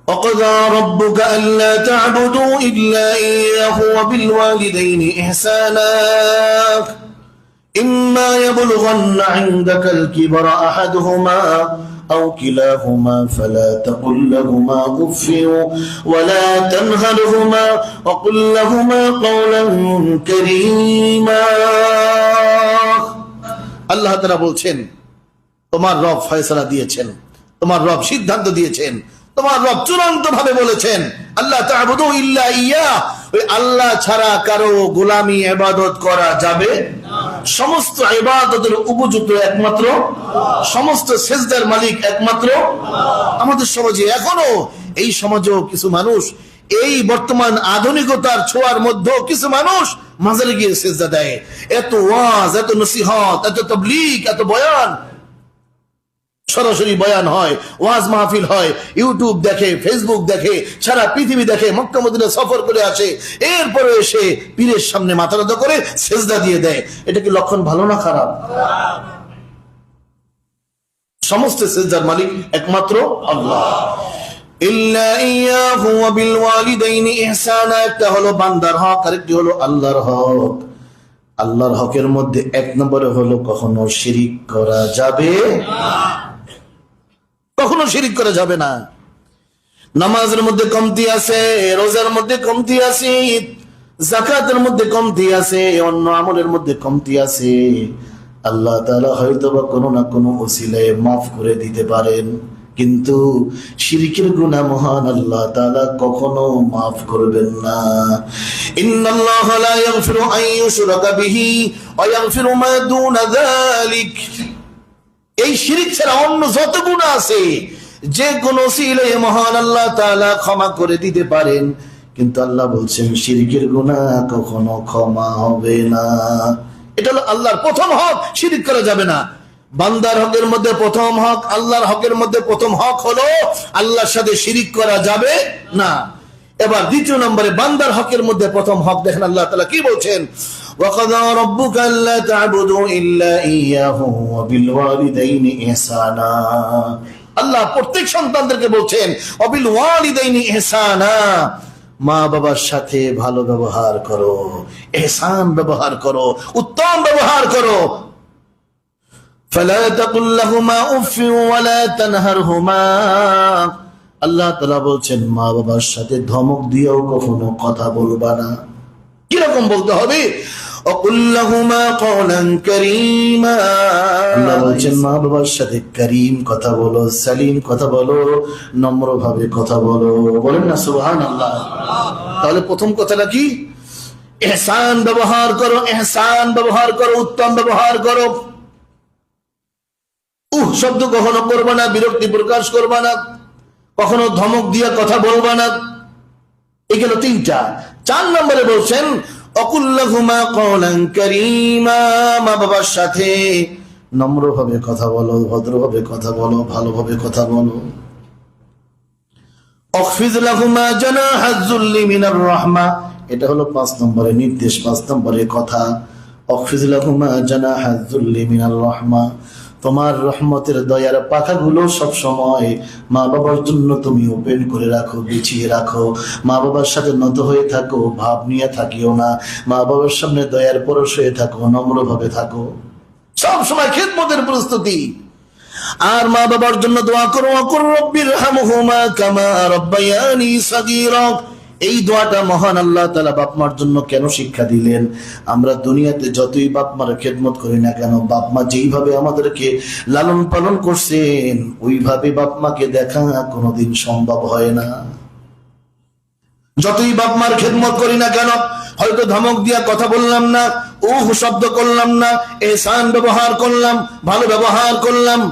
وقضى ربك ألا تعبدوا إلا إياه وبالوالدين إحسانا إما يبلغن عندك الكبر أحدهما أو كلاهما فلا تقل لهما أف ولا تنهرهما وقل لهما قولا كريما আল্লাহ তাআলা বলছেন তোমার রব ফয়সালা দিয়েছেন, তোমার রব সিদ্ধান্ত দিয়েছেন, তোমার রব চূড়ান্ত ভাবে বলেছেন আল্লাহ তা'বুদু ইল্লা ইয়্যাহ, ওই আল্লাহ ছাড়া কারো গোলামি ইবাদত করা যাবে না। সমস্ত ইবাদতের উপযুক্ত একমাত্র, সমস্ত সিজদার মালিক একমাত্র আমাদের সমাজে এখনো, এই সমাজেও কিছু মানুষ, এই বর্তমান আধুনিকতার ছোঁয়ার মধ্যে কিছু মানুষ মাজারে গিয়ে সিজদা দেয়। এত ওয়াজ, এত নসিহত, এত তাবলীগ, এত বয়ান, সরাসরি বয়ান হয়, ওয়াজ মাহফিল হয়, ইউটিউব দেখে, ফেসবুক দেখে, সারা পৃথিবী দেখে, মক্কা মদিনা সফর করে আসে, এরপরে এসে পীরের সামনে মাথা নত করে সিজদা দিয়ে দেয়। এটা কি লক্ষণ ভালো না খারাপ? সমস্ত সিজদার মালিক একমাত্র আল্লাহ। ইল্লা ইয়্যাহু ওয়া বিল ওয়ালিদাইনি ইহসানা, একটা হলো বান্দার হক, আরেকটি হলো আল্লাহর হক। আল্লাহর হকের মধ্যে এক নম্বরে হলো কখনো শিরিক করা যাবে না, কখনো শিরিক করা যাবে না। নামাজের মধ্যে কমতি আছে, রোজার মধ্যে কমতি আছে, যাকাতের মধ্যে কমতি আছে, অন্য আমলের মধ্যে কমতি আছে, আল্লাহ তাআলা হয়তো বা কোনো না কোনো ওসিলায় মাফ করে দিতে পারেন, কিন্তু শিরকের গুনাহ মহান আল্লাহ তাআলা কখনো মাফ করবেন না। ইন্নাল্লাহা লা ইয়াগফিরু আন ইউশরাকা বিহি ওয়া ইয়াগফিরু মা দুনা যালিক, এই শিরক ছাড়া অন্য যত গুনাহ আছে যে কোন ওসিলায় মহান আল্লাহ তাআলা ক্ষমা করে দিতে পারেন, কিন্তু আল্লাহ বলছেন শিরকের গুনাহ কখনো ক্ষমা হবে না। এটা হলো আল্লাহর প্রথম হক, শিরক করা যাবে না। বান্দার হকের মধ্যে প্রথম হক, আল্লাহর হকের মধ্যে প্রথম হক হলো আল্লাহর সাথে শিরিক করা যাবে না। এবার দ্বিতীয় নম্বরে বান্দার হকের মধ্যে প্রথম হক দেখেন আল্লাহ তাআলা কি বলছেন, ওয়াকাযা রাব্বুকা আল্লা তা'বুদু ইল্লা ইয়্যাহু ওয়া বিল ওয়ালিদাইনি ইহসানা। আল্লাহ প্রত্যেক সন্তানদেরকে বলছেন ওয়া বিল ওয়ালিদাইনি ইহসানা, মা বাবার সাথে ভালো ব্যবহার করো, ইহসান ব্যবহার করো, উত্তম ব্যবহার করো। فلا تقل لهما اف ولا تنهرهما, আল্লাহ তাআলা বলছেন মা বাবার সাথে ধমক দিয়েও কখনো কথা বলবা না। কি রকম বলতে হবে? وقل لهما قولا كريما, আল্লাহ বলছেন মা বাবার সাথে করিম কথা বলো, সালিম কথা বলো, নম্র ভাবে কথা বলো। বলেন না সুবহানাল্লাহ। তাহলে প্রথম কথাটা কি? ইহসান ব্যবহার করো, ইহসান ব্যবহার করো, উত্তম ব্যবহার করো। শব্দ কখনো করবা না, বিরক্তি প্রকাশ করবা না, কখনো ধমক দিয়া কথা বলবা না। এগুলো তিনটা। 4 নম্বরে বলছেন অকুল লাহুমা কওলান কারীমা, মা বাবার সাথে নম্রভাবে কথা বলো, ভদ্রভাবে কথা বলো, ভালোভাবে কথা বলো। আখফিজ লাহুমা জানাহাজ যুল্লি মিনার রাহমা, এটা হলো 5 নম্বরের নির্দেশ, 5 নম্বরের কথা। আখফিজ লাহুমা জানাহাজ যুল্লি মিনার রাহমা, তোমার রহমতের দয়ার পাখাগুলো সব সময় মা বাবার জন্য তুমি ওপেন করে রাখো, বিছিয়ে রাখো। মা বাবার সাথে নত হয়ে থাকো, ভাব নিয়ে থাকিও না। মা বাবার সামনে দয়ার পরশ হয়ে থাকো, নম্রভাবে থাকো, সব সময় খিদমতের প্রস্তুতি। আর মা বাবার জন্য দোয়া করো, ওয়াকুর রব্বিরহামহুমা কামা রাব্বায়ানি সাগীরা। এই দোয়াটা মহান আল্লাহ তাআলা বাপ মার জন্য কেন শিক্ষা দিলেন? আমরা দুনিয়াতে যতই বাপ মার খেদমত করি না কেন, বাপ মা যেইভাবে আমাদেরকে লালন পালন করছেন ওইভাবে বাপ মাকে দেখা কোনোদিন সম্ভব হয় না। যতই বাপ মার খেদমত করি না কেন, হয়তো ধমক দিয়া কথা বললাম না, শব্দ করলাম না, ইহসান ব্যবহার করলাম, ভালো ব্যবহার করলাম,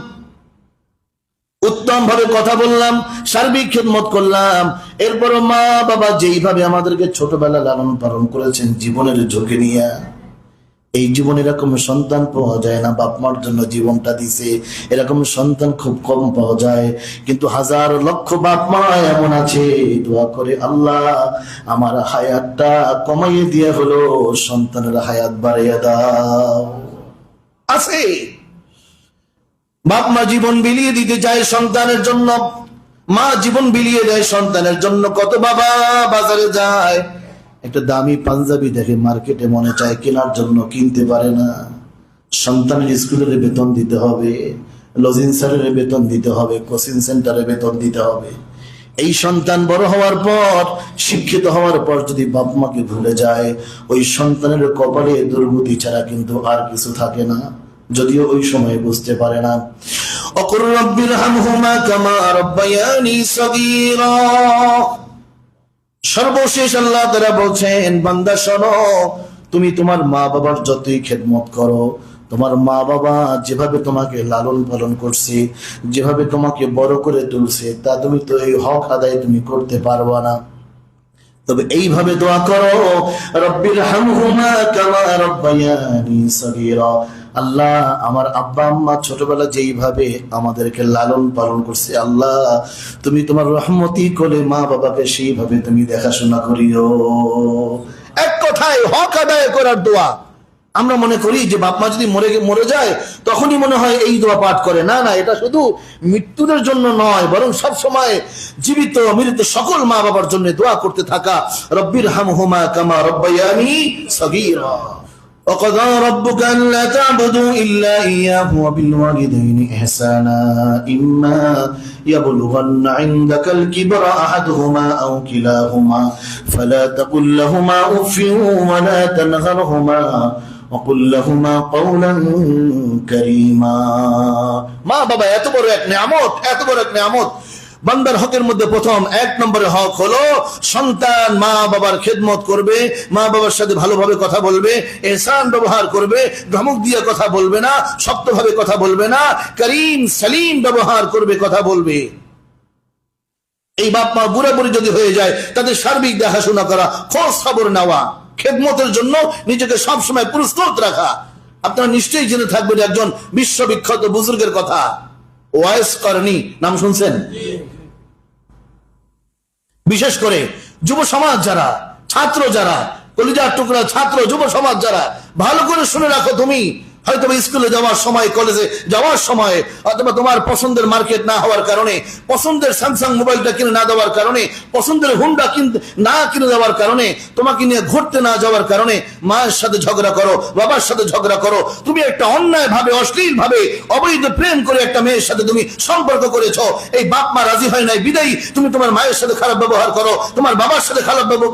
উত্তম ভাবে কথা বললাম, সার্বিক খেদমত করলাম, এরপর মা বাবা যেইভাবে আমাদেরকে ছোটবেলা লালন পালন করেছেন জীবনের ঝুঁকি নিয়ে, এই জীবনে এরকম সন্তান পাওয়া যায় না। বাপ মার জন্য জীবনটা দিছে, এরকম সন্তান খুব কম পাওয়া যায়। কিন্তু হাজার লক্ষ বাপ মা এমন আছে দোয়া করে, আল্লাহ আমার হায়াতটা কমাইয়ে দিয়ে হলো সন্তানের হায়াত বাড়িয়ে দাও। আছে বাপ মা জীবন বিলিয়ে দিতে চায় সন্তানের জন্য, মা জীবন বিলিয়ে দেয় সন্তানের জন্য। কত বাবা বাজারে যায়, একটা দামি পাঞ্জাবি দেখে মার্কেটে মনে চায় কেনার জন্য, কিনতে পারে না। সন্তানের স্কুলের বেতন দিতে হবে, লজিং স্যারের বেতন দিতে হবে, কোচিং সেন্টারে বেতন দিতে হবে। এই সন্তান বড় হওয়ার পর, শিক্ষিত হওয়ার পর যদি বাপ মাকে ভুলে যায়, ওই সন্তানের কপালে দুর্গতি ছাড়া কিন্তু আর কিছু থাকে না, যদিও ওই সময় বুঝতে পারে না। অকুর রব্বির হামহুমা কামা রাব্বায়ানি সগীরা। সর্বশেষ আল্লাহ তাআলা বলছেন, বান্দা শোনো, তুমি তোমার মা বাবার যতই খেদমত করো, তোমার মা বাবা যেভাবে তোমাকে লালন পালন করছে, যেভাবে তোমাকে বড় করে তুলছে, তা তুমি তো এই হক আদায় তুমি করতে পারবা না। তবে এইভাবে দোয়া করো, রব্বির হামহুমা কামা রাব্বায়ানি সগীরা। আল্লাহ, আমার আব্বা আম্মা ছোটবেলা যেইভাবে আমাদেরকে লালন পালন করছে, আল্লাহ তুমি তোমার রহমতি কোলে মা বাবাকে সেইভাবে তুমি দেখাশোনা করিও। এক কথায় হক আদায় করার দোয়া। আমরা মনে করি যে বাপ মা যদি মরে যায় তখনই মনে হয় এই দোয়া পাঠ করে। না না, এটা শুধু মৃত্যুদের জন্য নয়, বরং সব সময় জীবিত মৃত সকল মা বাবার জন্য দোয়া করতে থাকা। রব্বির হামহুমা কামা রাব্বায়ানি সগীরা। وقضى ربك ألا تعبدوا إلا إياه وبالوالدين إحسانا إما يبلغن عندك الكبر أحدهما أو كلاهما فلا تقل لهما أف ولا تنهرهما وقل لهما قولا كريما। মা বাবা এত বড় এক নিয়ামত, এত বড় এক নিয়ামত। বান্দার হকের মধ্যে প্রথম 1 নম্বরে হক হলো সন্তান মা বাবার খেদমত করবে, মা বাবার সাথে ভালোভাবে কথা বলবে, ইহসান ব্যবহার করবে, ধমক দিয়ে কথা বলবে না, শক্তভাবে কথা বলবে না, করিম সালিম ব্যবহার করবে, কথা বলবে। এই বাপ মা বুড়া বুড়ি যদি হয়ে যায়, তাদের সার্বিক দেখাশোনা করা, খোঁজ খবর নেওয়া, খেদমতের জন্য নিজেকে সবসময় প্রস্তুত রাখা। আপনারা নিশ্চয়ই জেনে থাকবেন একজন বিশ্ববিখ্যাত বুজুর্গের কথা, ওয়াইস করনি, নাম শুনছেন? বিশেষ করে যুব সমাজ যারা, ছাত্র যারা, কলিজার টুকরা ছাত্র, যুব সমাজ যারা, ভালো করে শুনে রাখো। তুমি হয়তো স্কুলে যাওয়ার সময়, কলেজে যাওয়ার সময়, অথবা তোমার পছন্দের মার্কেট না হওয়ার কারণে, পছন্দের স্যামসাং মোবাইলটা কিনে না দেওয়ার কারণে, পছন্দের হুন্ডা না কিনে দেওয়ার কারণে, তোমাকে নিয়ে ঘুরতে না যাওয়ার কারণে মায়ের সাথে ঝগড়া করো, বাবার সাথে ঝগড়া করো। তুমি একটা অন্যায় ভাবে, অশ্লীল ভাবে, অবৈধ প্রেম করে একটা মেয়ের সাথে তুমি সম্পর্ক করেছো। এই বাপ মা রাজি হয় নাই বিদায়ী তুমি তোমার মায়ের সাথে খারাপ ব্যবহার করো, তোমার বাবার সাথে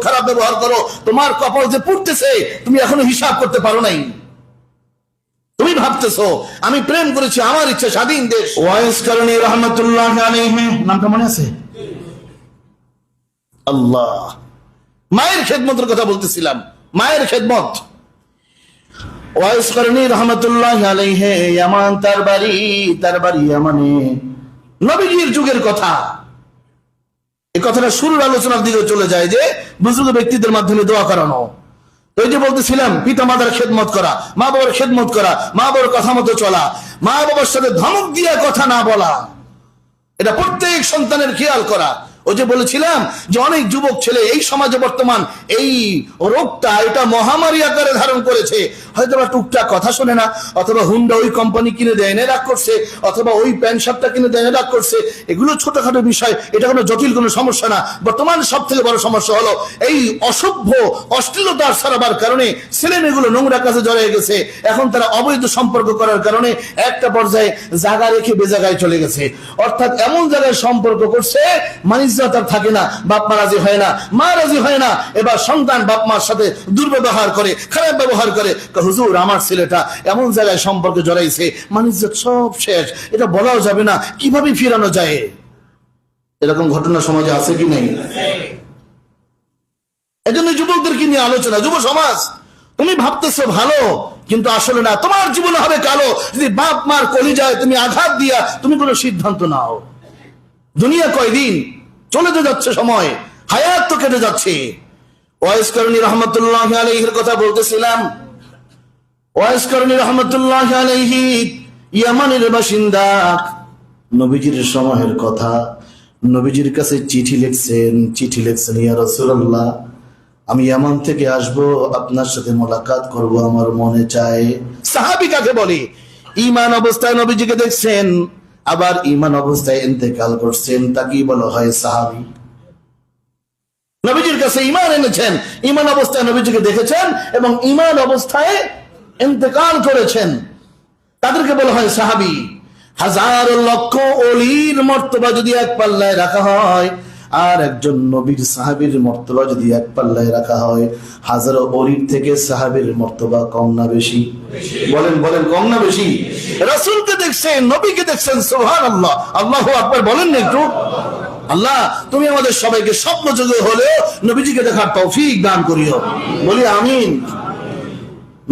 খারাপ ব্যবহার করো। তোমার কপাল যে পুড়তেছে, তুমি এখনো হিসাব করতে পারো নাই। তুমি ভাবতেছো আমি প্রেম করেছি, আমার ইচ্ছা স্বাধীন দেশ। ওয়াইস করনি রহমতুল্লাহ আলাইহি, নামটা মনে আছে? আল্লাহ, মায়ের খেদমতের কথা বলতেছিলাম, মায়ের খেদমত। ওয়াইস করনি রহমতুল্লাহ আলাইহি, ইয়ামান তার বাড়ি ইয়ামানে। নবীজির যুগের কথা, এই কথাটা শুরুর আলোচনার দিকে চলে যায় যে বুজুর্গ ব্যক্তিদের মাধ্যমে দোয়া করানো। ওই যে বলতেছিলাম, পিতা মাতার খেদমত করা, মা বাবার খেদমত করা, মা বাবার কথা মতো চলা, মা বাবার সাথে ধমক দিয়ে কথা না বলা, এটা প্রত্যেক সন্তানের খেয়াল করা। ওই যে বলেছিলাম যে অনেক যুবক ছেলে এই সমাজে বর্তমান এই রোগটা, এটা মহামারী আকারে ধারণ করেছে। হয়তো বা টুকটাক কথা শোনে না, অথবা হুন্ডা ওই কোম্পানি কিনে দেয় না রাগ করছে, অথবা ওই প্যান্ট শার্টটা কিনে দেয় না রাগ করছে। এগুলো ছোটখাটো বিষয়, এটা কোনো জটিল কোনো সমস্যা না। বর্তমান সব থেকে বড় সমস্যা হলো এই অসভ্য অশ্লীলতার ছড়াবার কারণে ছেলে মেয়েগুলো নোংরা কাজে জড়িয়ে গেছে। এখন তারা অবৈধ সম্পর্ক করার কারণে একটা পর্যায়ে জায়গা রেখে বেজায়গায় চলে গেছে। অর্থাৎ এমন জায়গায় সম্পর্ক করছে মানুষ থাকে না, বাপ মা রাজি হয় না, মা রাজি হয় না। এবার সন্তান বাপ মার সাথে দুর্ব্যবহার করে, খারাপ ব্যবহার করে। হুজুর, আমার ছেলেটা এমন জায়গায় সম্পর্কে জড়াইছে, মানুষ সব শেষ, এটা বলাও যাবে না, কিভাবে ফিরানো যায়? এরকম ঘটনা সমাজে আছে কি নেই? এজন্য যুবকদেরকে নিয়ে আলোচনা। যুব সমাজ, তুমি ভাবতেছো ভালো, কিন্তু আসলে না, তোমার জীবন হবে কালো যদি বাপ মার কলিজায় তুমি আঘাত দিয়া তুমি কোনো সিদ্ধান্ত নাও। দুনিয়া কয়দিন, চলে তো যাচ্ছে সময়, হায়াত তো কেটে যাচ্ছে। ওয়াইস করনি রহমতুল্লাহ আলাইহির কথা বলতেছিলাম। ওয়াইস করনি রহমতুল্লাহ আলাইহি ইয়ামানের বাসিন্দা, নবীজির সময়ের কথা। নবীজির কাছে চিঠি লিখছেন, ইয়া রাসূলুল্লাহ, আমি ইয়ামান থেকে আসব, আপনার সাথে মোলাকাত করব, আমার মনে চায়। সাহাবী কাকে বলে? ঈমান অবস্থায় নবীজিকে দেখছেন, আবার ঈমান অবস্থায় ইন্তেকাল করছেন, তাকেই বলা হয় সাহাবী। নবীজির কাছে ঈমান এনেছেন, ঈমান অবস্থায় নবীজিকে দেখেছেন এবং ঈমান অবস্থায় ইন্তেকাল করেছেন, তাদেরকে বলা হয় সাহাবী। হাজার লক্ষ ওলির মর্তবা যদি এক পাল্লায় রাখা হয়, আর একজন নবীর সাহাবীর মর্তবা যদি এক পাল্লায় রাখা হয়, হাজারো ওলির থেকে সাহাবীর মর্তবা কম না বেশি? বলেন বলেন, কম না বেশি? রাসূলকে দেখছেন, নবীকে দেখছেন, সুবহানাল্লাহ, আল্লাহু আকবার বলেন না একটু? আল্লাহ তুমি আমাদের সবাইকে স্বপ্ন যোগে হলেও নবীজিকে দেখার তৌফিক দান করিও, বলি আমিন।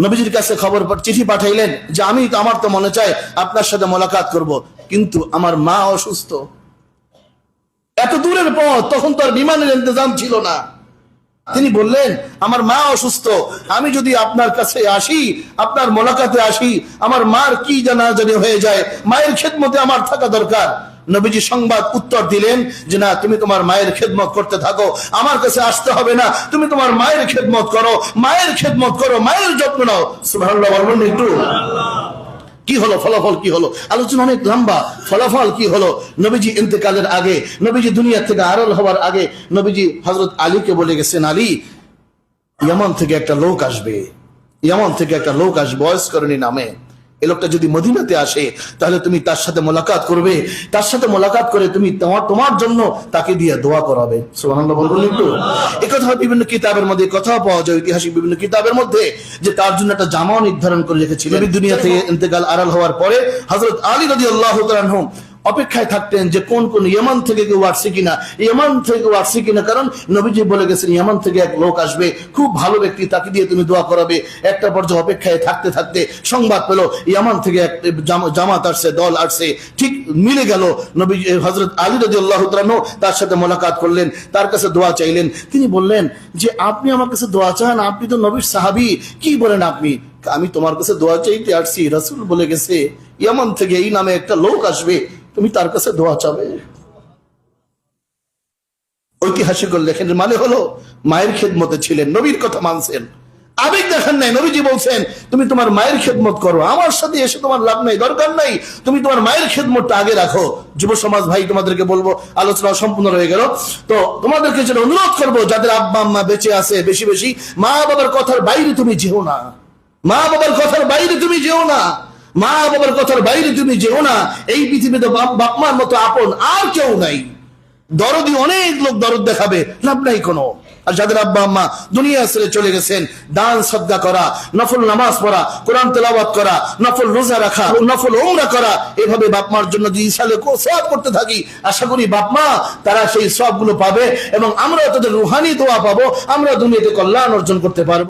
নবীজির কাছে খবর চিঠি পাঠাইলেন যে আমার তো মনে চায় আপনার সাথে মোলাকাত করব, কিন্তু আমার মা অসুস্থ। এত দূরের পথ, তখন তো আর বিমানের ইন্তজাম ছিল না। তিনি বললেন আমার মা অসুস্থ, আমি যদি আপনার কাছে আসি, আপনার মোলাকাতে আসি, আমার মার কি জানা জানি হয়ে যায়, মায়ের খেদমতে আমার থাকা দরকার। নবীজি সংবাদ উত্তর দিলেন যে না, তুমি তোমার মায়ের খেদমত করতে থাকো, আমার কাছে আসতে হবে না, তুমি তোমার মায়ের খেদমত করো, মায়ের খেদমত করো, মায়ের যত্ন নাও। সুবহানাল্লাহ বলবেন একটু? কি হলো ফলাফল? কি হলো? আলোচনা অনেক লম্বা। ফলাফল কি হলো? নবীজি ইন্তেকালের আগে, নবীজি দুনিয়া থেকে আড়াল হওয়ার আগে, নবীজি হযরত আলীকে বলে গেছেন, আলী, ইয়ামান থেকে একটা লোক আসবে, ইয়ামান থেকে একটা লোক আসবে বয়স করণী নামে। এই লোকটা যদি মদিনাতে আসে, তাহলে তুমি তার সাথে মোলাকাত করবে, তার সাথে মোলাকাত করে তুমি তোমার জন্য তাকে দিয়ে দোয়া করাবে। সুবহানাল্লাহ বলুন একটু? এই কথা বিভিন্ন কিতাবের মধ্যে কথা পাওয়া যায়, ঐতিহাসিক বিভিন্ন কিতাবের মধ্যে, যে তার জন্য একটা জামাও নির্ধারণ করে রেখেছিলেন। দুনিয়া থেকে ইন্তেকাল আড়াল হওয়ার পরে হযরত আলী রাদিয়াল্লাহু তাআলা আনহু অপেক্ষায় থাকতেন যে কোন কোন ইয়ামান থেকে কেউ আসছে কিনা, ইয়ামান থেকে কেউ আসছে কিনা, কারণ নবীজি বলে গেছেন ইয়ামান থেকে এক লোক আসবে, খুব ভালো ব্যক্তি, তাকে দিয়ে তুমি দোয়া করাবে। একটা পর্যায়ে অপেক্ষায় থাকতে থাকতে সংবাদ পেল ইয়ামান থেকে এক জামাত আসছে, দল আসছে, ঠিক মিলে গেল। নবী হযরত আলী রাদিয়াল্লাহু তাআলা আনহু তার সাথে মোলাকাত করলেন, তার কাছে দোয়া চাইলেন। তিনি বললেন যে আপনি আমার কাছে দোয়া চান, আপনি তো নবীর সাহাবী, কি বলেন আপনি? আমি তোমার কাছে দোয়া চাইতে আসছি, রাসূল বলে গেছে ইয়ামান থেকে এই নামে একটা লোক আসবে, তুমি তার কাছে দোয়া চাবে। ঐতিহাসিক লেখেন মানে হলো মায়ের খেদমতে ছিলেন, নবীর কথা মানছেন, আবেগ দেখেন নাই। নবীজি বলছেন তুমি তোমার মায়ের খেদমত করো, আমার সাথে এসে তোমার লাভ নাই, দরকার নাই, তুমি তোমার মায়ের খেদমতটা আগে রাখো। যুব সমাজ ভাই, তোমাদেরকে বলবো, আলোচনা সম্পূর্ণ হয়ে গেল তো, তোমাদেরকে যেন অনুরোধ করবো, যাদের আব্বা আম্মা বেঁচে আছে, বেশি বেশি মা বাবার কথার বাইরে তুমি যেও না, মা বাবার কথার বাইরে তুমি যেও না, মা বাবার কথার বাইরে তুমি যেও না। এই পৃথিবীতে বাপ মার মতো আপন আর কেউ নাই। দরদি অনেক লোক দরদ দেখাবে, লাভ নাই কোনো। আর যাদের আব্বা আম্মা দুনিয়া ছেড়ে চলে গেছেন, দান সাদকা করা, নফল নামাজ পড়া, কোরআন তেলাওয়াত করা, নফল রোজা রাখা, নফল উমরা করা, এভাবে বাপ মার জন্য যদি ইনশাআল্লাহ সওয়াব করতে থাকি, আশা করি বাপ মা তারা সেই সওয়াবগুলো পাবে এবং আমরা তাদের রুহানি দোয়া পাবো, আমরা দুনিয়াতে কল্যাণ অর্জন করতে পারবো।